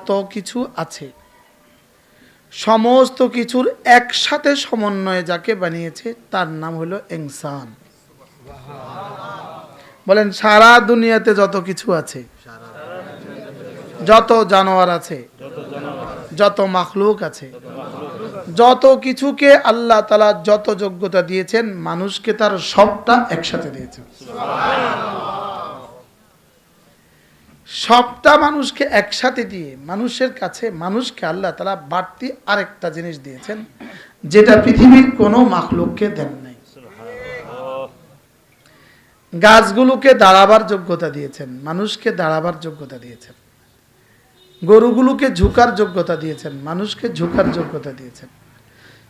যত কিছু আছে সমস্ত কিছুর একসাথে সমন্বয়ে যাকে বানিয়েছে তার নাম হলো ইনসান। বলেন সারা দুনিয়াতে যত কিছু আছে, যত জানোয়ার আছে, যত মাখলুক আছে, যত কিছুকে আল্লাহ তাআলা যত যোগ্যতা দিয়েছেন মানুষকে তার সবটা একসাথে দিয়েছেন। সবটা মানুষকে একসাথে দিয়ে মানুষের কাছে মানুষকে আল্লাহ তাআলা বাড়তি আরেকটা জিনিস দিয়েছেন যেটা পৃথিবীর কোনো মাখলুককে দেন নাই। গাছগুলোকে দাঁড়াবার যোগ্যতা দিয়েছেন, মানুষকে দাঁড়াবার যোগ্যতা দিয়েছেন। গরুগুলোকে ঝুঁকার যোগ্যতা দিয়েছেন, মানুষকে ঝুঁকার যোগ্যতা দিয়েছেন।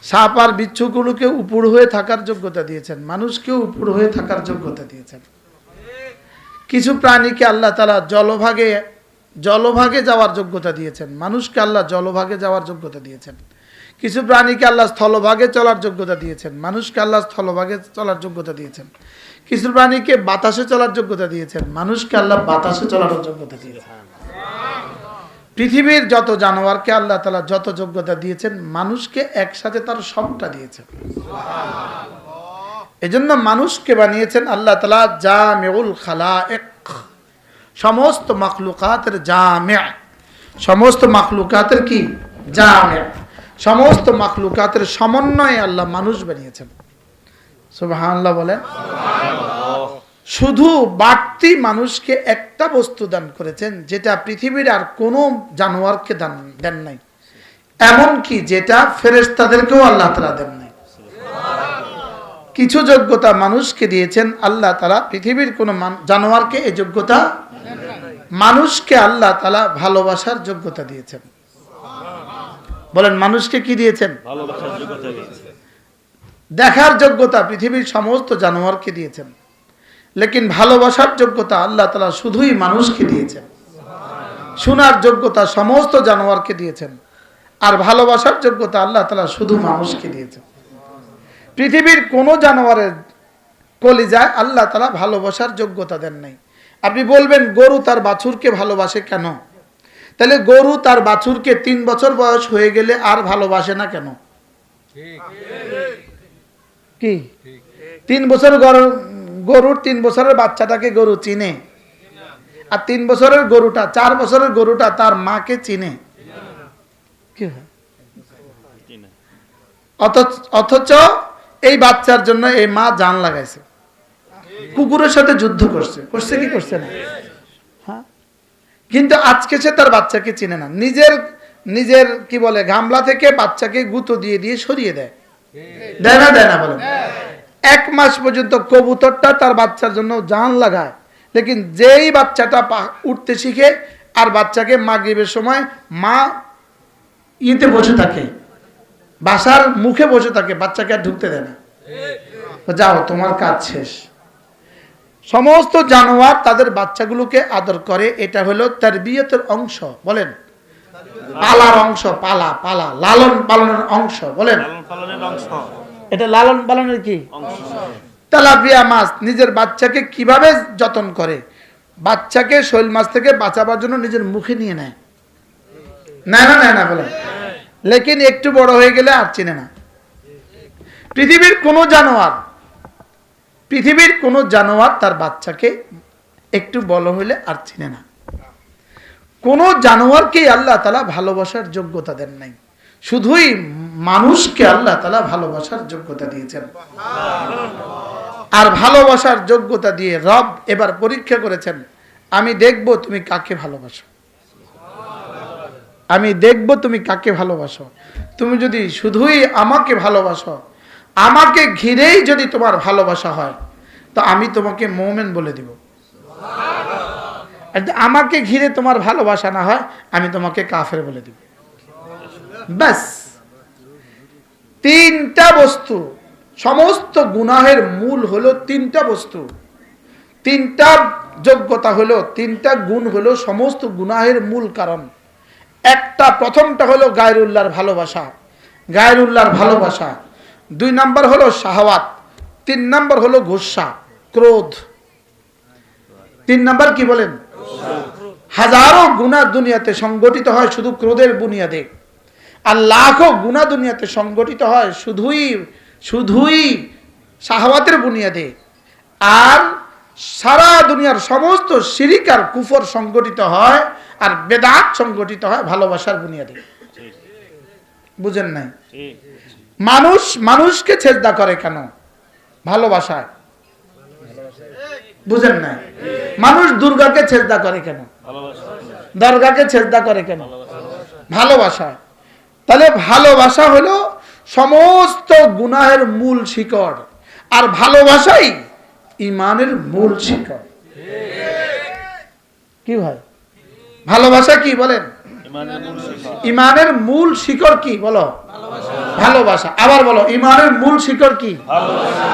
সাপ আর বিচ্ছুগুলোকে উপর হয়ে থাকার যোগ্যতা দিয়েছেন, মানুষকেও উপর হয়ে থাকার যোগ্যতা দিয়েছেন। কিছু প্রাণীকে আল্লাহ তাআলা জলভাগে যাওয়ার যোগ্যতা দিয়েছেন, মানুষকে আল্লাহ জলভাগে যাওয়ার যোগ্যতা দিয়েছেন। কিছু প্রাণীকে আল্লাহ স্থলভাগে চলার যোগ্যতা দিয়েছেন, মানুষকে আল্লাহ স্থলভাগে চলার যোগ্যতা দিয়েছেন। কিছু প্রাণীকে বাতাসে চলার যোগ্যতা দিয়েছেন, মানুষকে আল্লাহ বাতাসে চলার যোগ্যতা দিয়েছেন। পৃথিবীর যত জানোয়ারকে আল্লাহ তাআলা যত যোগ্যতা দিয়েছেন মানুষকে একসাথে তার সবটা দিয়েছেন। এজন্য মানুষকে বানিয়েছেন আল্লাহ তাআলা জামিউল খালায়েক, সমস্ত মাখলুকাতের জামি', সমস্ত মাখলুকাতের কি জামি', সমস্ত মাখলুকাতের সমন্বয়ে আল্লাহ মানুষ বানিয়েছেন। সুবহানাল্লাহ বলেন। শুধু বাড়তি মানুষকে একটা বস্তু দান করেছেন যেটা পৃথিবীর আর কোনো জানোয়ারকে দেন নাই, এমনকি যেটা ফেরেশতাদেরকেও আল্লাহ তাআলা দেন নাই। কিছু যোগ্যতা মানুষকে দিয়েছেন আল্লাহ তাআলা, পৃথিবীর কোনো জানোয়ারকে এই যোগ্যতা, মানুষকে আল্লাহ তাআলা ভালোবাসার যোগ্যতা দিয়েছেন। বলেন মানুষকে কি দিয়েছেন? ভালোবাসার যোগ্যতা দিয়েছেন। দেখার যোগ্যতা পৃথিবীর সমস্ত জানোয়ারকে দিয়েছেন, লেকিন ভালোবাসার যোগ্যতা আল্লাহ তাআলা শুধুই মানুষকে দিয়েছেন। শোনার যোগ্যতা সমস্ত জানোয়ারকে দিয়েছেন, আর ভালোবাসার যোগ্যতা আল্লাহ তাআলা শুধু মানুষকে দিয়েছেন। পৃথিবীর কোনো জানোয়ারের কলিজায় আল্লাহ তাআলা ভালোবাসার যোগ্যতা দেন নাই। আপনি বলবেন গরু তার বাছুরকে ভালোবাসে কেন? তাহলে গরু তার বাছুরকে 3 বছর বয়স হয়ে গেলে আর ভালোবাসে না কেন? কি 3 বছর গরুর 3 বছরের বাচ্চাটাকে গরু চিনে, আর 3 বছরের গরুটা 4 বছরের গরুটা তার মাকে চিনে কি হয়? অথচ এই বাচ্চার জন্য এই মা জান লাগাইছে, কুকুরের সাথে যুদ্ধ করছে কি করছে না? হ্যাঁ, কিন্তু আজকে সে তার বাচ্চাকে চিনে না। নিজের কি বলে গামলা থেকে বাচ্চাকে গুঁতো দিয়ে সরিয়ে দেয় না বলেন? 1 মাস পর্যন্ত কবুতরটা তার বাচ্চার জন্য জান লাগায়, লেকিন যেই বাচ্চাটা উঠতে শিখে আর বাচ্চাকে মাগরিবের সময় মা ইতে বসে থাকে, বাসার মুখে বসে থাকে, বাচ্চাকে আর ঢুকতে দেয় না, যাও তোমার কাজ শেষ। সমস্ত জানোয়ার তাদের বাচ্চাগুলোকে আদর করে, এটা হলো তারবিয়তের অংশ। বলেন পালার অংশ, পালা লালন পালনের অংশ। বলেন এটা লালন পালনের কি অংশ। তেলাপিয়া মাছ নিজের বাচ্চাকে কিভাবে যত্ন করে, বাচ্চাকে শৈল মাছ থেকে বাঁচাবার জন্য নিজের মুখে নিয়ে নেয় না বলেন, লেকিন একটু বড় হয়ে গেলে আর চিনে না। পৃথিবীর কোনো জানোয়ার তার বাচ্চাকে একটু বড় হইলে আর চিনে না। কোন জানোয়ারকে আল্লাহ তাআলা ভালোবাসার যোগ্যতা দেন নাই, শুধুই মানুষকে আল্লাহ তাআলা ভালোবাসার যোগ্যতা দিয়েছেন। আর ভালোবাসার যোগ্যতা দিয়ে রব এবার পরীক্ষা করেছেন, আমি দেখব তুমি কাকে ভালোবাসো, আমি দেখব তুমি কাকে ভালোবাসো। তুমি যদি শুধুই আমাকে ভালোবাসো, আমাকে ঘিরেই যদি তোমার ভালোবাসা হয়, তো আমি তোমাকে মুমিন বলে দিব। আর আমাকে ঘিরে তোমার ভালোবাসা না হয়, আমি তোমাকে কাফের বলে দিব। ব্যাস, 3টা বস্তু। সমস্ত গুনাহের মূল হলো 3টা বস্তু, 3টা যোগ্যতা হলো, 3টা গুণ হলো সমস্ত গুনাহের মূল কারণ। প্রথমটা হলো গায়রুল্লাহর ভালোবাসা, 2 নাম্বার হলো শাহওয়াত, 3 নাম্বার হলো গুসা, ক্রোধ। 3 নাম্বার কি বলেন? হাজারো গুনাহ দুনিয়াতে সংগঠিত হয় শুধু ক্রোধের বুনিয়াদে, আর লাখো গুনাহ দুনিয়াতে সংগঠিত হয় শুধুই শাহওয়াতের বুনিয়াদে, আর সারা দুনিয়ার সমস্ত শিরিক আর কুফর সংগঠিত হয় আর বেদাত সংগঠিত হয় ভালোবাসার বুনিয়াদে। বুঝেন নাই? মানুষকে সেজদা করে কেন? ভালোবাসায়। বুঝেন নাই? মানুষ দুর্গাকে সেজদা করে কেন? দরগাকে সেজদা করে কেন? ভালোবাসায়। তাহলে ভালোবাসা হলো সমস্ত গুনাহের মূল শিকড়, আর ভালোবাসাই ঈমানের মূল শিকড়। কি ভাই? ভালোবাসা কি বলেন? ঈমানের মূল শিকড় কি বলো? ভালোবাসা। আবার বলো, ঈমানের মূল শিকড় কি? ভালোবাসা।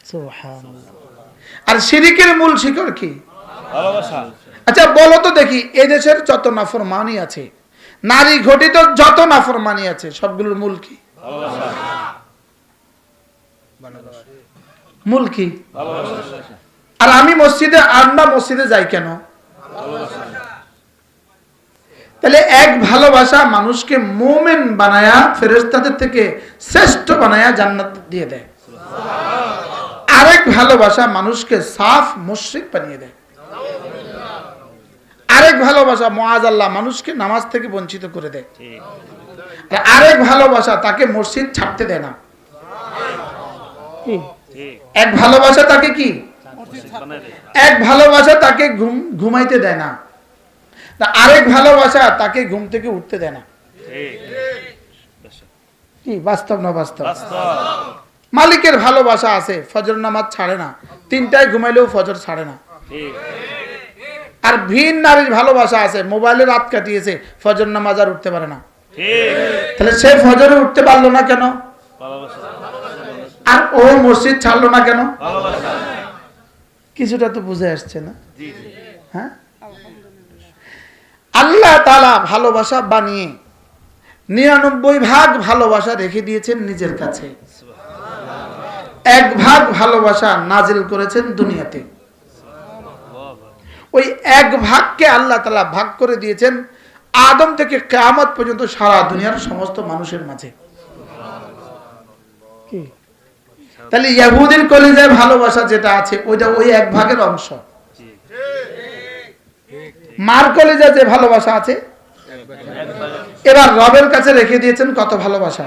সুবহানাল্লাহ। আর শিরকের মূল শিকড় কি? ভালোবাসা। আচ্ছা বলো তো দেখি, এই দেশের যত নাফরমানি আছে, নারী ঘটিত যত নাফরমানি আছে, সবগুলোর মূল কি? ভালোবাসা। মূল কি? ভালোবাসা। আর আমি মসজিদে যাই কেন? ভালোবাসা। তাহলে এক ভালোবাসা মানুষকে মুমিন বানায়া, ফেরেশতাদের থেকে শ্রেষ্ঠ বানায়া জান্নাত দিয়ে দেয়। আরেক ভালোবাসা মানুষকে সাফ মুশরিক বানিয়ে দেয়। আরেক ভালোবাসা মুআযাল্লাহ মানুষকে নামাজ থেকে বঞ্চিত করে দেয়। আরেক ভালোবাসা তাকে মসজিদ ছাড়তে দেয় না। এক ভালোবাসা তাকে কি? এক ভালোবাসা তাকে ঘুমাইতে দেয় না। আরেক ভালোবাসা তাকে ঘুম থেকে উঠতে দেয় না। কি বাস্তব না বাস্তব? মালিকের ভালোবাসা আছে, ফজর নামাজ ছাড়ে না, 3টায় ঘুমাইলেও ফজর ছাড়ে না। আর ভিন নারীর ভালোবাসা আছে, মোবাইলে রাত কাটিয়েছে, ফজর নামাজ আর উঠতে পারে না। তাহলে সে ফজরে উঠতে পারলো না কেন? আর ও মসজিদ ছাড়লো না কেন? কিছুটা তো বুঝে আসছে না? হ্যাঁ, আল্লাহ তাআলা ভালোবাসা বানিয়ে 99 ভাগ ভালোবাসা রেখে দিয়েছেন নিজের কাছে, 1 ভাগ ভালোবাসা নাজিল করেছেন দুনিয়াতে। ওই 1 ভাগকে আল্লাহ তাআলা ভাগ করে দিয়েছেন আদম থেকে কিয়ামত পর্যন্ত সারা দুনিয়ার সমস্ত মানুষের মাঝে। কি? তাহলে ইহুদির কলিজায় ভালোবাসা যেটা আছে ওইটা ওই 1 ভাগের অংশ। মার কলিজায় যে ভালোবাসা আছে, এবার রবের কাছে রেখে দিয়েছেন কত ভালোবাসা।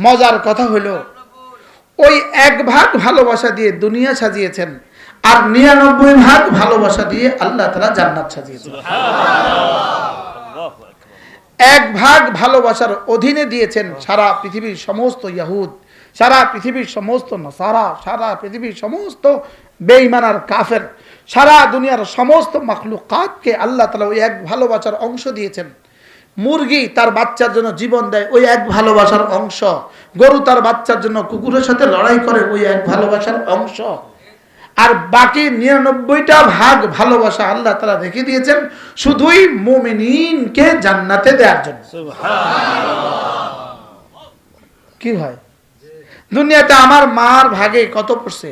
মজার কথা হলো ওই 1 ভাগ ভালোবাসা দিয়ে দুনিয়া সাজিয়েছেন, আর 99 ভাগ ভালোবাসা দিয়ে আল্লাহ তাআলা জান্নাত সাজিয়েছেন। 1 ভাগ ভালোবাসার অধীনে দিয়েছেন সারা পৃথিবীর সমস্ত ইহুদ, সারা পৃথিবীর সমস্ত নাসারা, সারা পৃথিবীর সমস্ত বেঈমান আর কাফের, সারা দুনিয়ার সমস্ত মাখলুকাতকে আল্লাহ তাআলা ওই 1 ভালোবাসার অংশ দিয়েছেন। মুরগি তার বাচ্চার জন্য জীবন দেয়, ওই 1 ভালোবাসার অংশ। গরু তার বাচ্চার জন্য কুকুরের সাথে লড়াই করে, ওই 1 ভালোবাসার অংশ। আর বাকি 99টা ভাগ ভালোবাসা আল্লাহ তাআলা রেখে দিয়েছেন শুধুই মুমিনকে জান্নাতে দেওয়ার জন্য। কি ভাই, দুনিয়াতে আমার মার ভাগে কত পড়ছে?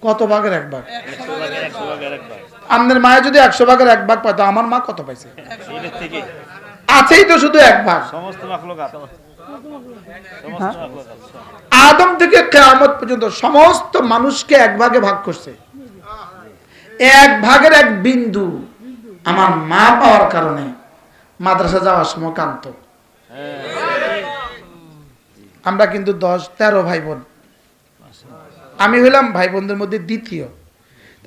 কত ভাগের 1 ভাগ? আপনার মায়ের যদি 100 ভাগের 1 ভাগ পাইতো, আমার মা কত পাইছে? আছেই তো শুধু 1 ভাগ। আদম থেকে কিয়ামত পর্যন্ত সমস্ত মানুষকে 1 ভাগে ভাগ করছে। 1 ভাগের 1 বিন্দু আমার মা পাওয়ার কারণে মাদ্রাসা যাওয়ার সময় কাঁদতো। আমরা কিন্তু 10-13 ভাই বোন, আমি হইলাম ভাই বোনদের মধ্যে দ্বিতীয়।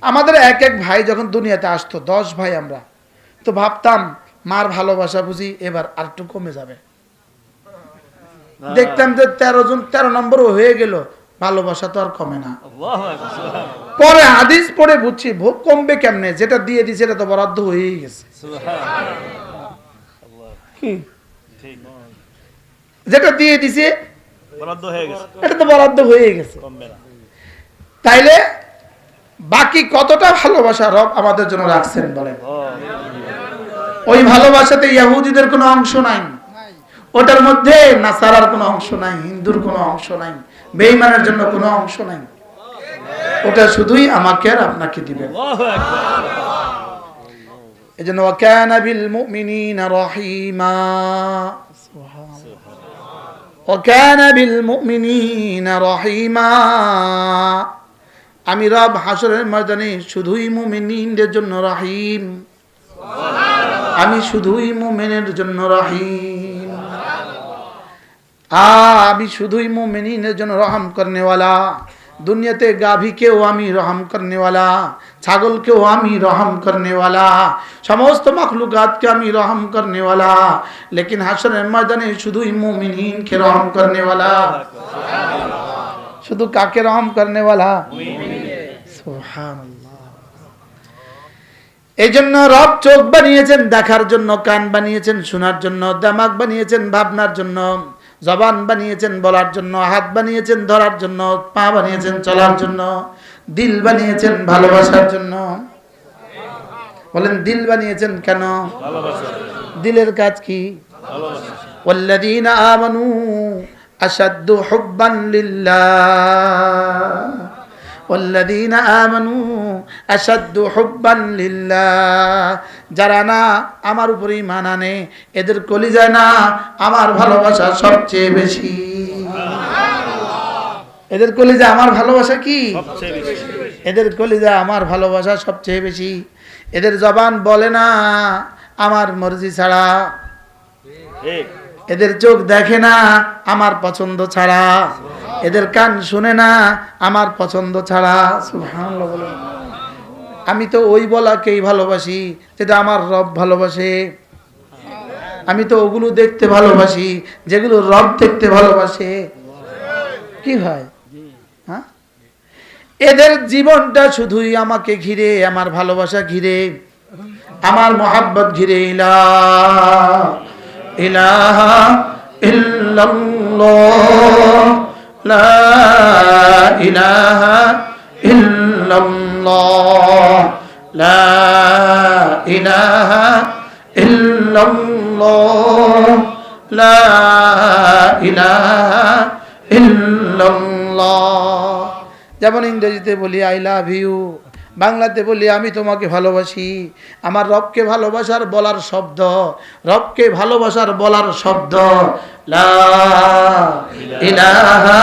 আমাদের 1 ভাই যখন দুনিয়াতে আসতো, 10 ভাই আমরা, তো ভাবতাম মার ভালোবাসা বুঝি এবার আর একটু কমে যাবে। দেখতাম যে 13 নম্বরও হয়ে গেল, ভালোবাসা তো আর কমে না। পরে হাদিস পড়ে বুঝছি ভোগ কমবে কেমনে, যেটা দিয়ে দিছে এটা তো বরাদ্দ হয়েই গেছে। যেটা দিয়ে দিছে এটা তো বরাদ্দ হয়ে গেছে। তাইলে বাকি কতটা ভালোবাসা রব আমাদের জন্য রাখছেন বলেন? ওই ভালোবাসাতে ইহুদিদের কোনো অংশ নাই, ওটার মধ্যে নাসারার কোনো অংশ নাই, হিন্দুর কোনো অংশ নাই, বেঈমানের জন্য কোনো অংশ নাই। ওটা শুধুই আমাকে আর আপনাকে দিবেন। এজন্য ওয়া কানা বিল মুমিনিনা রহিমা, ওয়া কানা বিল মুমিনিনা রহিমা। আমি রব হাসরের ময়দানে শুধুই মুমিনদের জন্য রহিম, আমি শুধুই মুমিনের জন্য রহিম, আমি শুধুই মুমিনের জন্য রহম করনেওয়ালা। দুনিয়াতে গাভীকেও আমি রহম করনেওয়ালা, ছাগলকেও আমি রহম করনেওয়ালা, সমস্ত মখলুকাতকে আমি রহম করনেওয়ালা, লেকিন হাসরের ময়দানে শুধুই মুমিনকে রহম করনেওয়ালা। শুধু কাকে রহম করনেওয়ালা? সুবহানাল্লাহ। এই জন্য রব চোখ বানিয়েছেন দেখার জন্য, কান বানিয়েছেন শোনার জন্য, দিমাগ বানিয়েছেন ভাবনার জন্য, জবান বানিয়েছেন বলার জন্য, হাত বানিয়েছেন ধরার জন্য, পা বানিয়েছেন চলার জন্য, দিল বানিয়েছেন ভালোবাসার জন্য। বলেন দিল বানিয়েছেন কেন? দিলের কাজ কি? ওয়াল্লাযীনা আমানু আশাদ্দু হুব্বান লিল্লাহ, ওয়াল্লাযীনা আমানু আশাদ্দু হুব্বান লিল্লাহ। যারা না আমার উপরে ঈমান আনে এদের কলিজায় না আমার ভালোবাসা সবচেয়ে বেশি। এদের কলিজা আমার ভালোবাসা কি? এদের কলিজা আমার ভালোবাসা সবচেয়ে বেশি। এদের জবান বলে না আমার মর্জি ছাড়া, এদের চোখ দেখে না আমার পছন্দ ছাড়া, এদের কান শুনে না আমার পছন্দ ছাড়া। সুবহানাল্লাহ বলেন। আমি তো ওই বলাকেই ভালোবাসি যেটা আমার রব ভালোবাসে। আমি তো ওগুলো দেখতে ভালোবাসি যেগুলো রব দেখতে ভালোবাসে। কি হয়? হ্যাঁ, এদের জীবনটা শুধুই আমাকে ঘিরে, আমার ভালোবাসা ঘিরে, আমার মোহাব্বত ঘিরে। ইলাহা ইল্লাল্লাহ, লা ইলাহা ইল্লাল্লাহ, লা ইলাহা ইল্লাল্লাহ, লা ইলাহা ইল্লাল্লাহ। যেমন ইংরেজিতে বলি আই লাভ ইউ, বাংলাতে বলি আমি তোমাকে ভালোবাসি। আমার রবকে ভালোবাসার বলার শব্দ, রবকে ভালোবাসার বলার শব্দ লা ইলাহা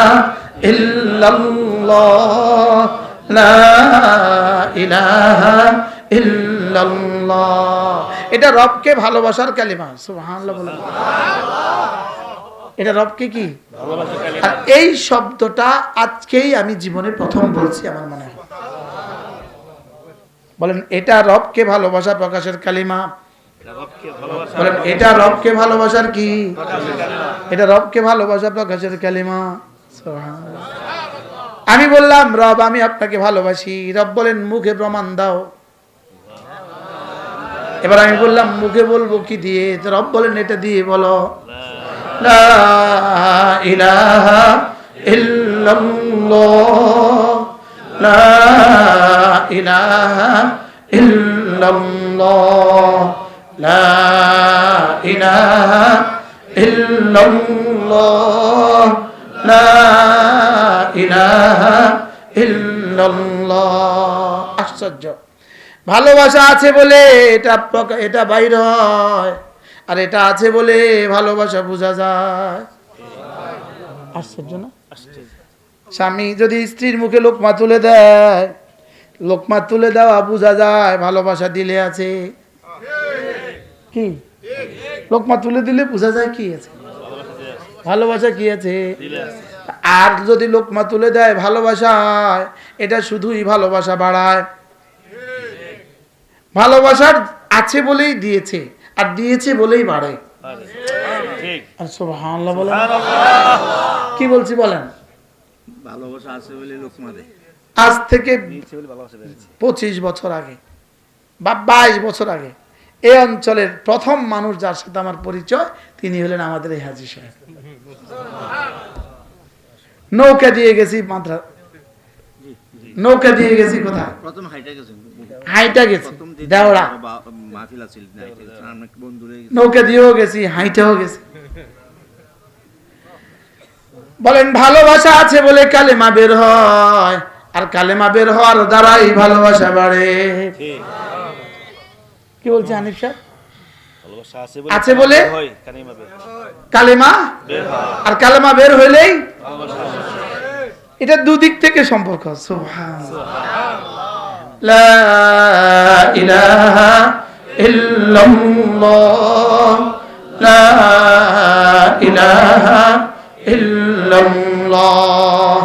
ইল্লাল্লাহ, লা ইলাহা ইল্লাল্লাহ। এটা রবকে ভালোবাসার কালিমা। সুবহানাল্লাহ বলেন। এটা রবকে কি ভালোবাসার কালিমা। আর এই শব্দটা আজকেই আমি জীবনে প্রথম বলছি আমার মনে হয়। বলেন এটা রবকে ভালোবাসা প্রকাশের কালিমা। বলেন এটা রবকে ভালোবাসার কি? এটা রবকে ভালোবাসা প্রকাশের কালিমা। সুবহানাল্লাহ। আমি বললাম রব আমি আপনাকে ভালোবাসি, রব বলেন মুখে প্রমাণ দাও। এবার আমি বললাম মুখে বলবো কি দিয়ে? রব বলেন এটা দিয়ে বলো, লা ইলাহা ইল্লাল্লাহ, লা ইলাহা ইল্লাল্লাহ, লা ইলাহা ইল্লাল্লাহ, লা ইলাহা ইল্লাল্লাহ। আশ্চর্য, ভালোবাসা আছে বলে এটা বাইর হয়, আর এটা আছে বলে ভালোবাসা বোঝা যায়। আশ্চর্য না? স্বামী যদি স্ত্রীর মুখে লোকমা তুলে দেয়, লোকমা তুলে দেওয়া বোঝা যায় ভালোবাসা দিলে আছে। কি লোকমা তুলে দিলে বোঝা যায় কি আছে, ভালোবাসা কি আছে। আর যদি লোকমা তুলে দেয় ভালোবাসায়, এটা শুধুই ভালোবাসা বাড়ায়। ভালোবাসার আছে বলেই দিয়েছে, আর দিয়েছে বলেই বাড়ে। সুবহানাল্লাহ বলেন। কি বলছি বলেন? ভালোবাসা আছে বলে লোকমা দেয়। আজ থেকে 25 বছর আগে বা 22 বছর আগে এই অঞ্চলের প্রথম মানুষ যার সাথে আমার পরিচয় তিনি হলেন আমাদের এই হাজী সাহেব। নৌকা দিয়ে গেছি মাদ্রাসা, নৌকা দিয়ে গেছি কোথায়? প্রথম হাইটা গেছে, হাইটা গেছি দেওড়া, মাহফিল আছিল না, অনেক বন্ধুরে নৌকা দিয়েও গেছি, হাইটাও গেছি। বলেন ভালোবাসা আছে বলে কালেমা বের হয়, আর কালেমা বের হওয়ার দ্বারাই ভালোবাসা বাড়ে। ঠিক কি বলছে হানিফ সাহেব? ভালোবাসা আছে বলে হয় কালিমা বের কালেমা, বের হয় আর কালেমা বের হইলেই ভালোবাসা এটা দুদিক থেকে সম্পর্ক। সুবহানাল্লাহ। লা ইলাহা ইল্লাল্লাহ, লা ইলাহা ইল্লাল্লাহ,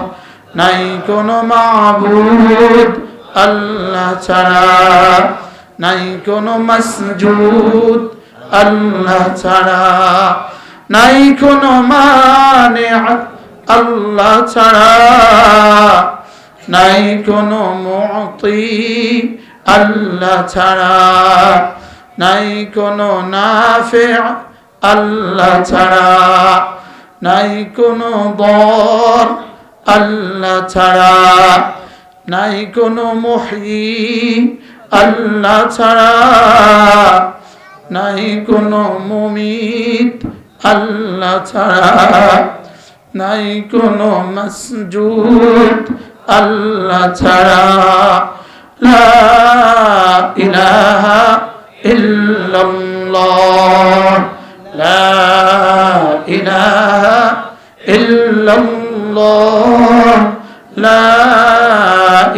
নাই কোনো মাবুদ আল্লাহ ছাড়া, নাই কোনো মাসজুদ আল্লাহ ছাড়া, নাই কোনো মানি'আ আল্লাহ ছাড়া, নাই কোনো মু'তি আল্লাহ ছাড়া, নাই কোনো নাফি' আল্লাহ ছাড়া, নাই কোনো দর আল্লাহ ছাড়া, নাই কোনো মুহয়ি আল্লাহ ছাড়া, নাই কোনো মুমিত আল্লাহ ছাড়া, নাই কোনো মাসজুদ আল্লাহ ছাড়া। লা ইলাহা ইল্লাল্লাহ, লা ইলাহা ইল্লাল্লাহ, লা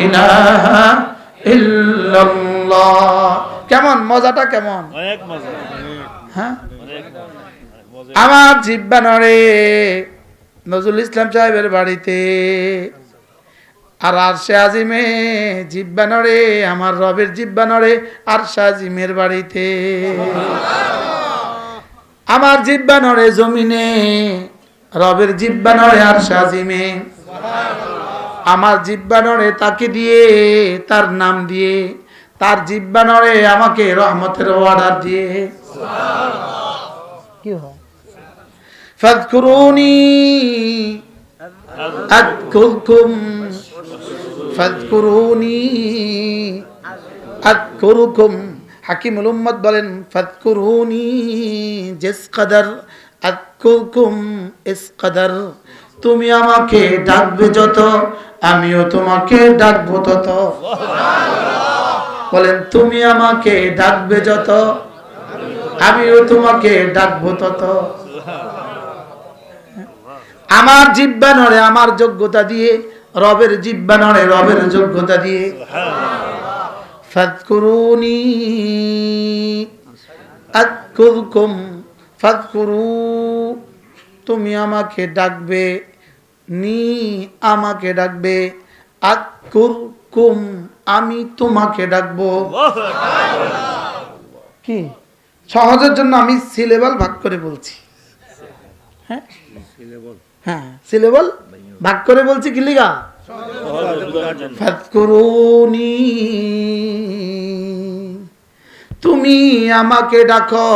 ইলাহা ইল্লাল্লাহ। কেমন মজাটা কেমন? অনেক মজা হ্যাঁ, অনেক মজা আমার জিব্বা নড়ে নজরুল ইসলাম সাহেবের বাড়িতে, আর আরশে আজিমে জিব্বা নড়ে, আমার রবের জিব্বা নড়ে আরশে আজিমের বাড়িতে। আমার জিব্বা নড়ে জমিনে, রবের জিব্বা নড়ে আরশে আজিমে। আমার জিব্বা নড়ে তাকে দিয়ে, তার নাম দিয়ে, তার জিব্বা নড়ে আমাকে রহমতের অর্ডার দিয়ে। কি হয়? ফাযকুরুনি আযকুরকুম, ফাযকুরুনি আযকুরকুম। হাকিমুল উম্মত বলেন ফাযকুরুনি জিস কদর আযকুরকুম ইস কদর। তুমি আমাকে ডাকবে যত, আমিও তোমাকে ডাকবো তত। বলেন তুমি আমাকে ডাকবে যত, আমিও তোমাকে ডাকবো তত। আমার জিব্বা নড়ে আমার যোগ্যতা দিয়ে, রবের জিব্বা নড়ে রবের যোগ্যতা দিয়ে। ফাযকুরুনি আযকুরকুম, ফাযকুরু তুমি আমাকে ডাকবে, নি আমাকে ডাকবে, আযকুরকুম আমি তোমাকে ডাকবো। কি সহজের জন্য আমি সিলেবাল ভাগ করে বলছি। হ্যাঁ হ্যাঁ, সিলেবাল ভাগ করে বলছি কি লিগা? ফাযকুরুনি তুমি আমাকে ডাকো,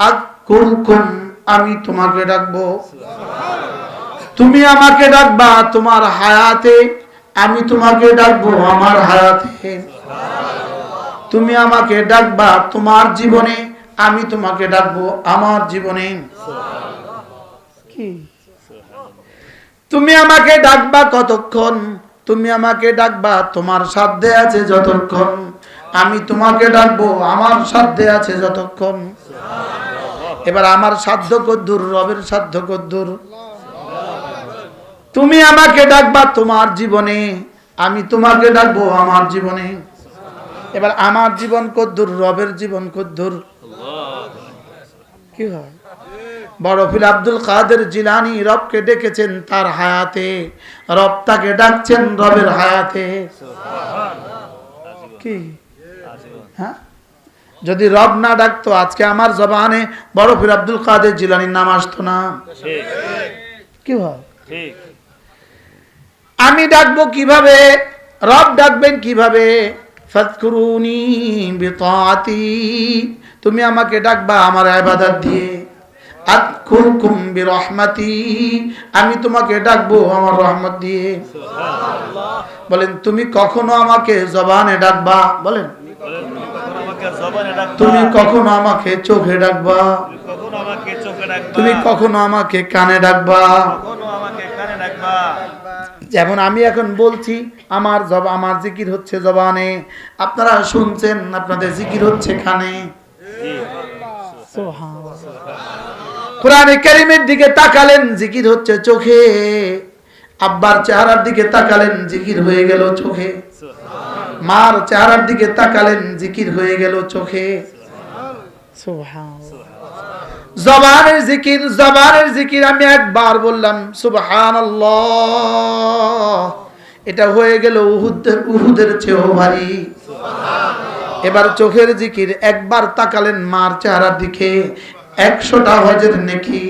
আযকুরকুম আমি তোমাকে ডাকবো। তুমি আমাকে ডাকবা তোমার হায়াতে, আমি তোমাকে ডাকবো আমার হায়াতে। তুমি আমাকে ডাকবা তোমার জীবনে, আমি তোমাকে ডাকবো আমার জীবনে। কি তুমি আমাকে ডাকবা কতক্ষণ? তুমি আমাকে ডাকবা তোমার সাধ্যে আছে যতক্ষণ, আমি তোমাকে ডাকবো আমার সাধ্যে আছে যতক্ষণ। এবার আমার সাধ্য কদ্দুর, রবের সাধ্য কদ্দুর। তুমি আমাকে ডাকবা তোমার জীবনে, আমি তোমাকে ডাকবো আমার জীবনে। এবার আমার জীবন কদ্দুর, রবের জীবন কদ্দুর। কি হয়? বড় পীর আব্দুল কাদের জিলানী রবকে ডেকেছেন তার হায়াতে, রব তাকে ডাকছেন রবের হায়াতে। কি হ্যাঁ, যদি রব না ডাকতো আজকে আমার জবানে বড় পীর আব্দুল কাদের জিলানীর নাম আসতো না। কি হয়? আমি ডাকবো কিভাবে, রব ডাকবেন কিভাবে? ফাযকুরুনি বিতাআতি তুমি আমাকে ডাকবা আমার ইবাদত দিয়ে। আযকুরকুম বিরহমাতি আমি তোমাকে ডাকবো আমার রহমত দিয়ে। বলেন তুমি কখনো আমাকে জবানে ডাকবা? বলেন তুমি কখনো আমাকে চোখে ডাকবা? তুমি কখনো আমাকে কানে ডাকবা? যেমন আমি এখন বলছি, আমার জিকির হচ্ছে জবানে, আপনারা শুনছেন আপনাদের জিকির হচ্ছে কানে। কোরআনে কারীমের দিকে তাকালেন, জিকির হচ্ছে চোখে। আব্বার চেহারার দিকে তাকালেন, জিকির হয়ে গেল চোখে। মার চেহারার দিকে তাকালেন, জিকির হয়ে গেল চোখে। জবানের জিকির আমি একবার বললাম সুবহানাল্লাহ, এটা হয়ে গেল উহুদের চেয়েও ভারী। এবার চোখের জিকির, একবার তাকালেন মার চেহারার দিকে, 100টা হজের নেকি,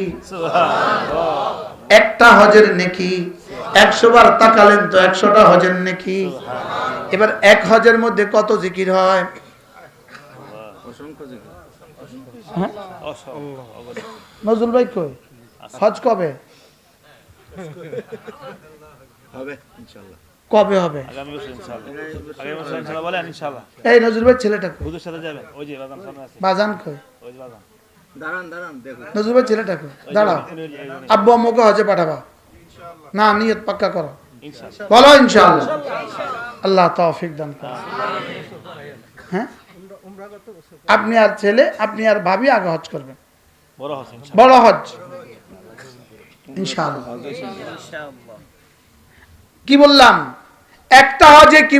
একটা হজের নেকি। 100 বার তাকালেন তো 100টা হজের নেকি। এবার এক হজের মধ্যে কত জিকির হয়? অসংখ্য জিকির। নজরুল ভাই কই? হজ কবে হবে ইনশাআল্লাহ। কবে হবে? আগামী বছর ইনশাআল্লাহ। আগামী বছর ইনশাআল্লাহ বলেন ইনশাআল্লাহ। এই নজরুল ভাই ছেলেটা কই? হুজুর সাথে যাবেন, ওই যে বাজান সামনে আছে, বাজান কই? ওই যে বাজান। দাঁড়ান দেখো। নজরুল ভাই ছেলেটা কই? দাঁড়াও, আব্বু আম্মুকে হজে পাঠাবা না, নিয়ত পাক্কা করো, ইনশাআল্লাহ। বলো ইনশাআল্লাহ। আল্লাহ তৌফিক দান করুন। হ্যাঁ, আপনি আর ছেলে, আপনি আর ভাবি আগে হজ করবেন, বড় হজ ইনশাআল্লাহ। বড় হজ ইনশাআল্লাহ। কি বললাম? একটা হজে কি